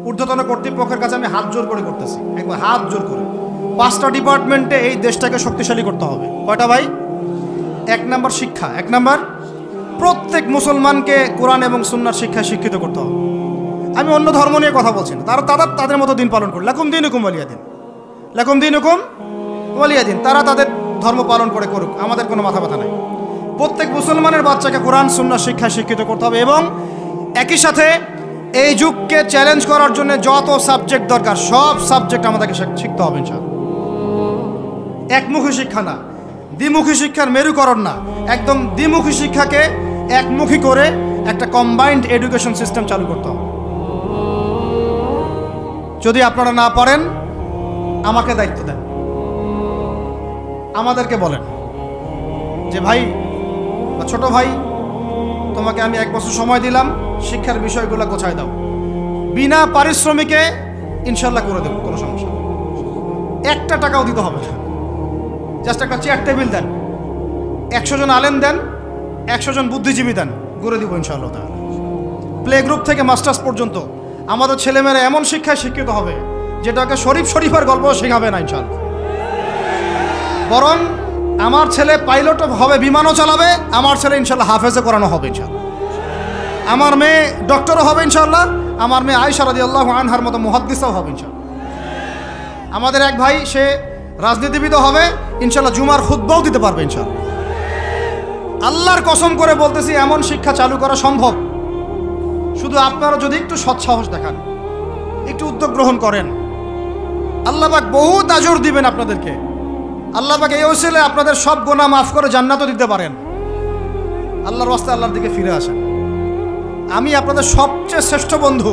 ঊর্ধ্বতন কর্তৃপক্ষের কাছে আমি হাত জোর করে করতেছি, একবার হাত জোর করে। 5টা ডিপার্টমেন্টে এই দেশটাকে শক্তিশালী করতে হবে। কয়টা ভাই? 1 নাম্বার শিক্ষা। 1 নাম্বার, প্রত্যেক মুসলমানকে কোরআন এবং সুন্নাহর শিক্ষায় শিক্ষিত করতে হবে। আমি অন্য ধর্ম নিয়ে কথা বলছি না, তাদের মতো দিন পালন করে, লাকুম দীনুকুম ওয়ালিয়া দিন, লাকুম দীনুকুম ওয়ালিয়া দিন। তারা তাদের ধর্ম পালন করে করুক, আমাদের কোনো মাথা ব্যথা নাই। প্রত্যেক মুসলমানের বাচ্চাকে কোরআন সুন্নাহর শিক্ষায় শিক্ষিত করতে হবে এবং একই সাথে এই যুগকে চ্যালেঞ্জ করার জন্য যত সাবজেক্ট দরকার সব সাবজেক্ট আমাদেরকে শিখতে হবে ইনশাআল্লাহ। একমুখী শিক্ষা না, দ্বিমুখী শিক্ষার মেরুকরণ না, একদম দ্বিমুখী শিক্ষাকে একমুখী করে একটা কম্বাইন্ড এডুকেশন সিস্টেম চালু করতে হবে। যদি আপনারা না পারেন আমাকে দায়িত্ব দেন, আমাদেরকে বলেন যে ভাই বা ছোট ভাই, তোমাকে আমি 1 বছর সময় দিলাম, শিক্ষার বিষয়গুলো গোছায় দাও, বিনা পারিশ্রমিকে ইনশাল্লাহ করে দেব, কোনো সমস্যা নেই। 1টা টাকাও দিতে হবে না, জাস্ট একটা চেয়ার টেবিল দেন, 100 জন আলেম দেন, 100 জন বুদ্ধিজীবী দেন, করে দিব ইনশাআল্লাহ তাআলা। প্লে গ্রুপ থেকে মাস্টার্স পর্যন্ত আমাদের ছেলেমেয়েরা এমন শিক্ষায় শিক্ষিত হবে যেটাকে শরীফের গল্প শেখাবে না ইনশাআল্লাহ। বরং আমার ছেলে পাইলটও হবে, বিমানও চালাবে, আমার ছেলে ইনশাআল্লাহ হাফেজে করানো হবে ইনশাআল্লাহ। আমার মেয়ে ডক্টরও হবে ইনশাআল্লাহ, আমার মেয়ে আয়েশা রাদিয়াল্লাহু আনহার মতো মুহাদ্দিসও হবে ইনশাআল্লাহ। আমাদের এক ভাই সে রাজনীতিবিদও হবে ইনশাআল্লাহ, জুমার খুতবাও দিতে পারবে ইনশাআল্লাহ। আল্লাহর কসম করে বলতেছি, এমন শিক্ষা চালু করা সম্ভব, শুধু আপনারা যদি একটু সৎসাহস দেখান, একটু উদ্যোগ গ্রহণ করেন, আল্লাহ পাক বহুত আজর দিবেন আপনাদেরকে। আল্লাহ পাক এই ওসিলায় আপনাদের সব গুনাহ মাফ করে জান্নাতও দিতে পারেন। আল্লাহর রাস্তায় আল্লাহর দিকে ফিরে আসেন। আমি আপনাদের সবচেয়ে শ্রেষ্ঠ বন্ধু,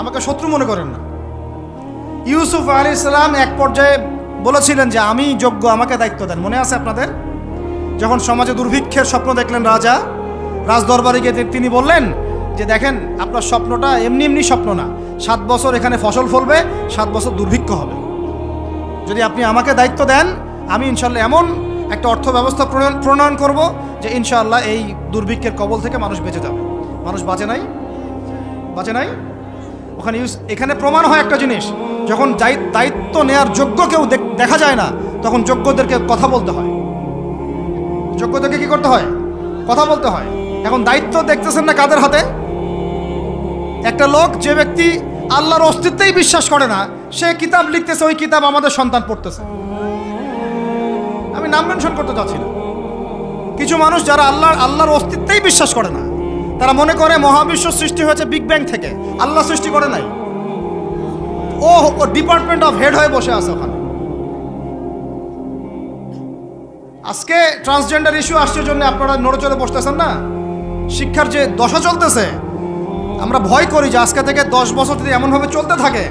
আমাকে শত্রু মনে করেন না। ইউসুফ আলাইহিস সালাম এক পর্যায়ে বলেছিলেন যে আমি যোগ্য, আমাকে দায়িত্ব দেন। মনে আছে আপনাদের? যখন সমাজে দুর্ভিক্ষের স্বপ্ন দেখলেন রাজা, রাজদরবারে গিয়ে তিনি বললেন যে দেখেন, আপনার স্বপ্নটা এমনি এমনি স্বপ্ন না, 7 বছর এখানে ফসল ফলবে, 7 বছর দুর্ভিক্ষ হবে। যদি আপনি আমাকে দায়িত্ব দেন, আমি ইনশাআল্লাহ এমন একটা অর্থ ব্যবস্থা প্রণয়ন করব যে ইনশাআল্লাহ এই দুর্ভিক্ষের কবল থেকে মানুষ বেঁচে যাবে। মানুষ বাঁচে নাই, বাঁচে নাই। এখানে প্রমাণ হয় একটা জিনিস, যখন দায়িত্ব নেয়ার যোগ্য কেউ দেখা যায় না, তখন যোগ্যদেরকে কথা বলতে হয়। যোগ্যদেরকে কি করতে হয়? কথা বলতে হয়। এখন দায়িত্ব দেখতেছেন না কাদের হাতে? একটা লোক, যে ব্যক্তি আল্লাহর অস্তিত্বেই বিশ্বাস করে না, সে কিতাব লিখতেছে, ওই কিতাব আমাদের সন্তান পড়তেছে। আমি নাম মেনশন করতে চাচ্ছি না। কিছু মানুষ যারা আল্লাহর অস্তিত্বেই বিশ্বাস করে না, তারা মনে করে মহাবিশ্ব সৃষ্টি হয়েছে বিগ ব্যাং থেকে, আল্লাহ সৃষ্টি করে নাই। ও ডিপার্টমেন্ট অফ হেড হয়ে বসে আছে ওখানে। আজকে ট্রান্সজেন্ডার ইস্যু আসছে জন্য আপনারা নড়ে চড়ে বসতেছেন না। শিক্ষার যে দশা চলতেছে, আমরা ভয় করি যে আজকে থেকে 10 বছর যদি এমনভাবে চলতে থাকে,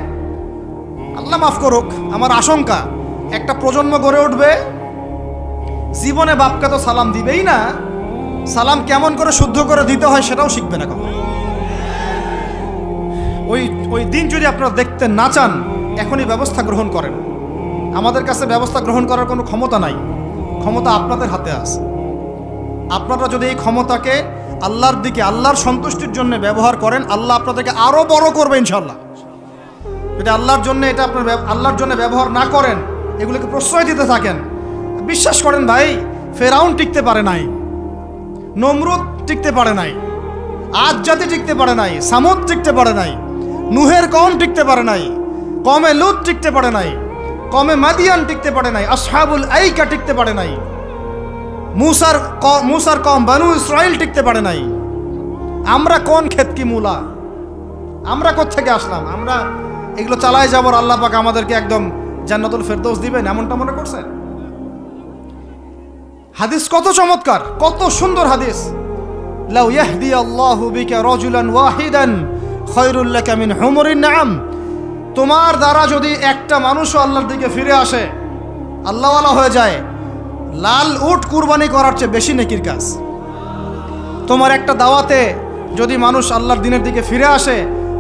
আল্লাহ মাফ করুক, আমার আশঙ্কা একটা প্রজন্ম গড়ে উঠবে, জীবনে বাপকে তো সালাম দিবেই না, সালাম কেমন করে শুদ্ধ করে দিতে হয় সেটাও শিখবে না কখন। ওই দিন যদি আপনারা দেখতে না চান, এখনই ব্যবস্থা গ্রহণ করেন। আমাদের কাছে ব্যবস্থা গ্রহণ করার কোনো ক্ষমতা নাই, ক্ষমতা আপনাদের হাতে আছে। আপনারা যদি এই ক্ষমতাকে আল্লাহর দিকে, আল্লাহর সন্তুষ্টির জন্য ব্যবহার করেন, আল্লাহ আপনাদেরকে আরো বড় করবে ইনশাআল্লাহ। যদি আল্লাহর জন্য এটা আপনার আল্লাহর জন্য ব্যবহার না করেন, এগুলোকে প্রশ্রয় দিতে থাকেন, বিশ্বাস করেন ভাই, ফেরাউন টিকতে পারে নাই, নমরুদ টিকতে পারে নাই, আদ জাতি টিকতে পারে নাই, সামুদ টিকতে পারে নাই, নুহের কওম টিকতে পারে নাই, কওমে লূত টিকতে পারে নাই, কওমে মাদিয়ান টিকতে পারে নাই, আসহাবুল আইকা টিকতে পারে নাই, মুসার কওম বানু ইসরাইল টিকতে পারে নাই। আমরা কোন ক্ষেত কি মূলা? আমরা কোত্থেকে আসলাম? আমরা এগুলো চালায় যাবার আল্লাহ পাক আমাদেরকে একদম জান্নাতুল ফেরদৌস দিবেন এমনটা মনে করছেন? হাদিস কত চমৎকার, কত সুন্দর হাদিস। লাউ ইয়াহদি আল্লাহু বিকা রাজুলান ওয়াহিদান খায়রুল লাকা মিন হুমুরিন নাম। তোমার দ্বারা যদি একটা মানুষও আল্লাহর দিকে ফিরে আসে, আল্লাহওয়ালা হয়ে যায়, লাল উট কুরবানি করার চেয়ে বেশি নেকির কাজ। তোমার একটা দাওয়াতে যদি মানুষ আল্লাহর দিনের দিকে ফিরে আসে,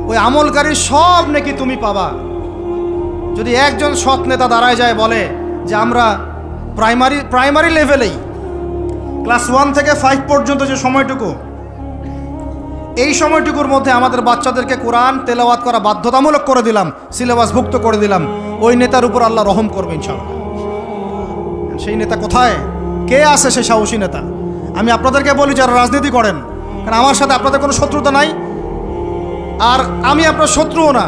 ওই আমলকারী সব নেকি তুমি পাবা। যদি একজন সৎ নেতা দাঁড়ায় যায়, বলে যে আমরা প্রাইমারি লেভেলেই ক্লাস 1 থেকে 5 পর্যন্ত যে সময়টুকু, এই সময়টুকুর মধ্যে আমাদের বাচ্চাদেরকে কোরআন তেলাওয়াত করা বাধ্যতামূলক করে দিলাম, সিলেবাসভুক্ত করে দিলাম, ওই নেতার উপর আল্লাহ রহম করবে ইনশাআল্লাহ। সেই নেতা কোথায়, কে আছে সে সাহসী নেতা? আমি আপনাদেরকে বলি যারা রাজনীতি করেন, কারণ আমার সাথে আপনাদের কোনো শত্রুতা নাই, আর আমি আপনার শত্রুও না,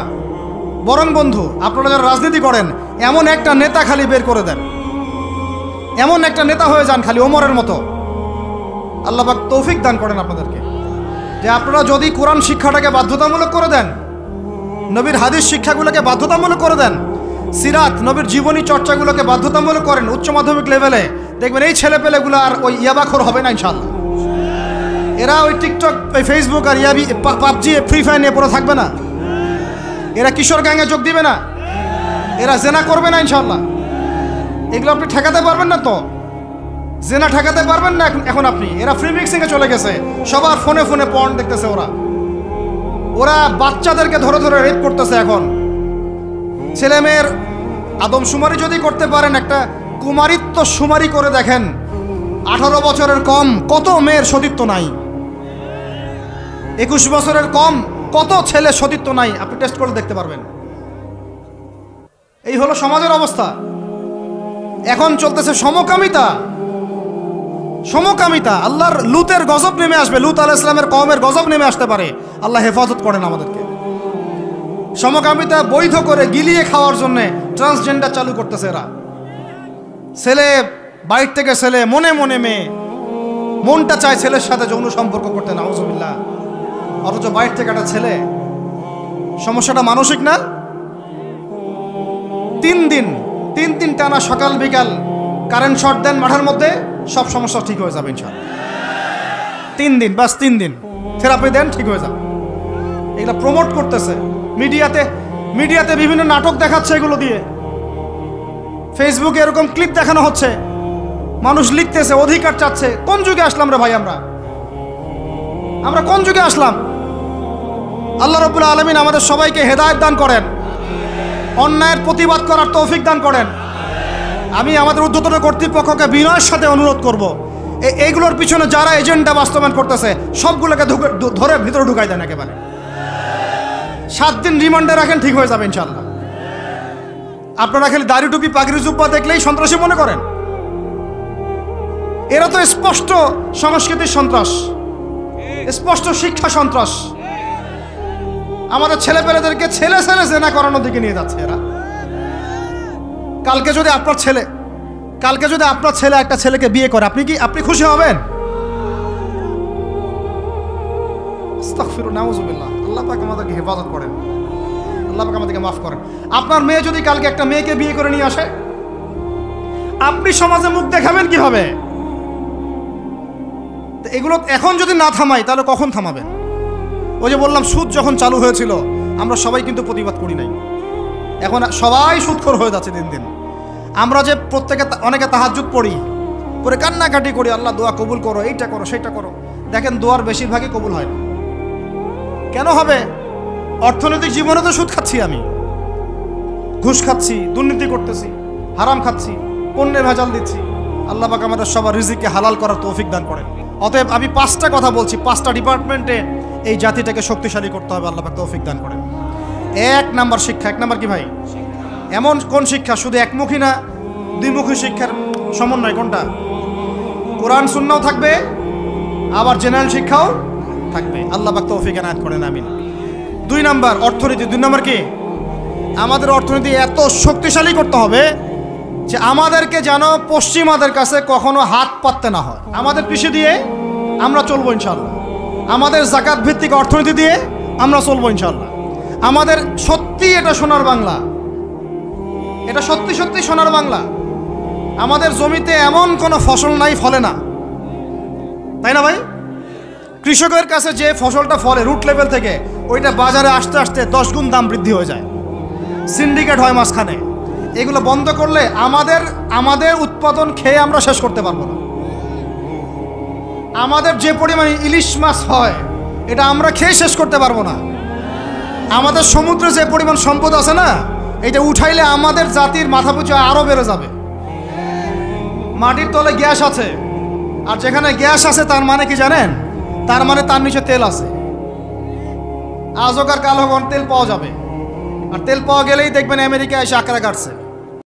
বরং বন্ধু। আপনারা যারা রাজনীতি করেন, এমন একটা নেতা খালি বের করে দেন, এমন একটা নেতা হয়ে যান খালি ওমরের মতো। আল্লাহ পাক তৌফিক দান করেন আপনাদেরকে, যে আপনারা যদি কোরআন শিক্ষাটাকে বাধ্যতামূলক করে দেন, নবীর হাদিস শিক্ষাগুলোকে বাধ্যতামূলক করে দেন, সিরাত নবীর জীবনী চর্চাগুলোকে বাধ্যতামূলক করেন উচ্চ মাধ্যমিক লেভেলে, দেখবেন এই ছেলেপেলেগুলো আর ওই ইয়াবাখোর হবে না ইনশাআল্লাহ। এরা ওই টিকটক, ওই ফেসবুক আর পাবজি, ফ্রি ফায়ার নিয়ে পড়ে থাকবে না। এরা কিশোর গ্যাংয়ে যোগ দিবে না, এরা জেনা করবে না ইনশাআল্লাহ। এগুলো আপনি ঠেকাতে পারবেন না তো, জেনা ঠেকাতে পারবেন না এখন আপনি। এরা ফ্রি মিক্সিংয়ে চলে গেছে, সবার ফোনে ফোনে পর্ন দেখতেছে। ওরা বাচ্চাদেরকে ধরে ধরে রেপ করতেছে। এখন ছেলে মেয়ের আদমশুমারি যদি করতে পারেন, একটা কুমারিত্ব শুমারি করে দেখেন, 18 বছরের কম কত মেয়ের সতীত্ব নাই, 21 বছরের কম কত ছেলে সতীত্ব নাই, আপনি টেস্ট করে দেখতে পারবেন। এই হলো সমাজের অবস্থা। এখন চলতেছে সমকামিতা, সমকামিতা। আল্লাহর লুতের গজব নেমে আসবে, লুত আলাইহিস সালামের কওমের গজব নেমে আসতে পারে। আল্লাহ হেফাজত করেন আমাদেরকে। সমকামিতা বৈধ করে গিলিয়ে খাওয়ার জন্য ট্রান্সজেন্ডার চালু করতেছে এরা। ছেলে বাইর থেকে ছেলে, মনে মনে মেয়ে, মনটা চায় ছেলের সাথে যৌন সম্পর্ক করতে, নাউজুবিল্লাহ, অথচ বাইর থেকে একটা ছেলে। সমস্যাটা মানসিক না? 3 দিন টানা সকাল বিকাল কারেন্ট শর্ট দেন মাঠের মধ্যে, সব সমস্যা ঠিক হয়ে যাবে ইনশাআল্লাহ। 3 দিন, বাস 3 দিন থেরাপি দেন, ঠিক হয়ে যাবে। এগুলো প্রমোট করতেছে মিডিয়াতে বিভিন্ন নাটক দেখাচ্ছে, এগুলো দিয়ে ফেসবুকে এরকম ক্লিপ দেখানো হচ্ছে, মানুষ লিখতেছে, অধিকার চাচ্ছে। কোন যুগে আসলাম রে ভাই? আমরা কোন যুগে আসলাম? আল্লাহ রাব্বুল আলামিন আমাদের সবাইকে হেদায়েত দান করেন, অন্যায়ের প্রতিবাদ করার তৌফিক দান করেন। আমি আমাদের ঊর্ধ্বতন কর্তৃপক্ষকে বিনয়ের সাথে অনুরোধ করব, এইগুলোর পিছনে যারা এজেন্ডা বাস্তবায়ন করতেছে সবগুলোকে ধরে ভিতরে ঢুকাই দেন একেবারে। 7 দিন রিমান্ডে রাখেন, ঠিক হয়ে যাবে ইনশাআল্লাহ। আপনারা খালি দাড়ি টুপি পাগড়ি জুব্বা দেখলেই সন্ত্রাসী মনে করেন? এরা তো স্পষ্ট সংস্কৃতির সন্ত্রাস, স্পষ্ট শিক্ষা সন্ত্রাস। আমাদের ছেলেপেলেদেরকে ছেলে জেনা করানোর দিকে নিয়ে যাচ্ছে এরা। কালকে যদি আপনার ছেলে একটা ছেলেকে বিয়ে করে, আপনি খুশি হবেন? আস্তাগফিরুল্লাহ, নাউজুবিল্লাহ। আল্লাহ পাক আমাদেরকে হেফাজত করেন, আল্লাহ পাক আমাদেরকে মাফ করেন। আপনার মেয়ে যদি কালকে একটা মেয়েকে বিয়ে করে নিয়ে আসে, আপনি সমাজে মুখ দেখাবেন কিভাবে? এগুলো এখন যদি না থামাই, তাহলে কখন থামাবেন? ওই যে বললাম, সুদ যখন চালু হয়েছিল আমরা সবাই কিন্তু প্রতিবাদ করি নাই। এখন সবাই সুদখোর হয়ে যাচ্ছে দিন দিন। আমরা যে অনেকে তাহাজ্জুদ পড়ি, করে কান্নাকাটি করি, আল্লাহ দোয়া কবুল করো, এইটা করো সেইটা করো। দেখেন দোয়ার বেশিরভাগই কবুল হয় না। কেন হবে? অর্থনৈতিক জীবনে তো সুদ খাচ্ছি, আমি ঘুষ খাচ্ছি, দুর্নীতি করতেছি, হারাম খাচ্ছি, পণ্যে ভেজাল দিচ্ছি। আল্লাহ পাক আমাদের সবার রিজিককে হালাল করার তৌফিক দান করেন। অতএব আমি 5টা কথা বলছি, 5টা ডিপার্টমেন্টে এই জাতিটাকে শক্তিশালী করতে হবে। আল্লাহ পাক তৌফিক দান করেন। 1 নাম্বার শিক্ষা। 1 নাম্বার কি ভাই? এমন কোন শিক্ষা? শুধু একমুখী না, 2মুখী শিক্ষার সমন্বয়। কোনটা? কোরআন সুন্নাহও থাকবে, আবার জেনারেল শিক্ষাও থাকবে। আল্লাহ পাক তৌফিক এনায়েত করেন, আমিন। 2 নাম্বার অর্থনীতি। 2 নাম্বার কি? আমাদের অর্থনীতি এত শক্তিশালী করতে হবে যে আমাদেরকে যেন পশ্চিমাদের কাছে কখনো হাত পাততে না হয়। আমাদের কৃষি দিয়ে আমরা চলবো ইনশাআল্লাহ, আমাদের যাকাত ভিত্তিক অর্থনীতি দিয়ে আমরা চলবো ইনশাআল্লাহ। আমাদের সত্যি এটা সোনার বাংলা, এটা সত্যি সত্যি সোনার বাংলা। আমাদের জমিতে এমন কোনো ফসল নাই ফলে না, তাই না ভাই? কৃষকের কাছে যে ফসলটা ফলে রুট লেভেল থেকে, ওইটা বাজারে আসতে আসতে 10 গুণ দাম বৃদ্ধি হয়ে যায়, সিন্ডিকেট হয় মাঝখানে। এগুলো বন্ধ করলে আমাদের উৎপাদন খেয়ে আমরা শেষ করতে পারবো না। আমাদের যে পরিমাণে ইলিশ মাছ হয়, এটা আমরা খেয়ে শেষ করতে পারবো না। আমাদের সমুদ্রে যে পরিমাণ সম্পদ আছে না, এটা উঠাইলে আমাদের জাতির মাথাপিছু আরো বেড়ে যাবে। মাটির তলে গ্যাস আছে, আর যেখানে গ্যাস আছে তার মানে কি জানেন? তার মানে তার নিচে তেল আছে। আজ হোক আর কাল হোক তেল পাওয়া যাবে, আর তেল পাওয়া গেলেই দেখবেন আমেরিকা এসে আঁকড়া কাটছে।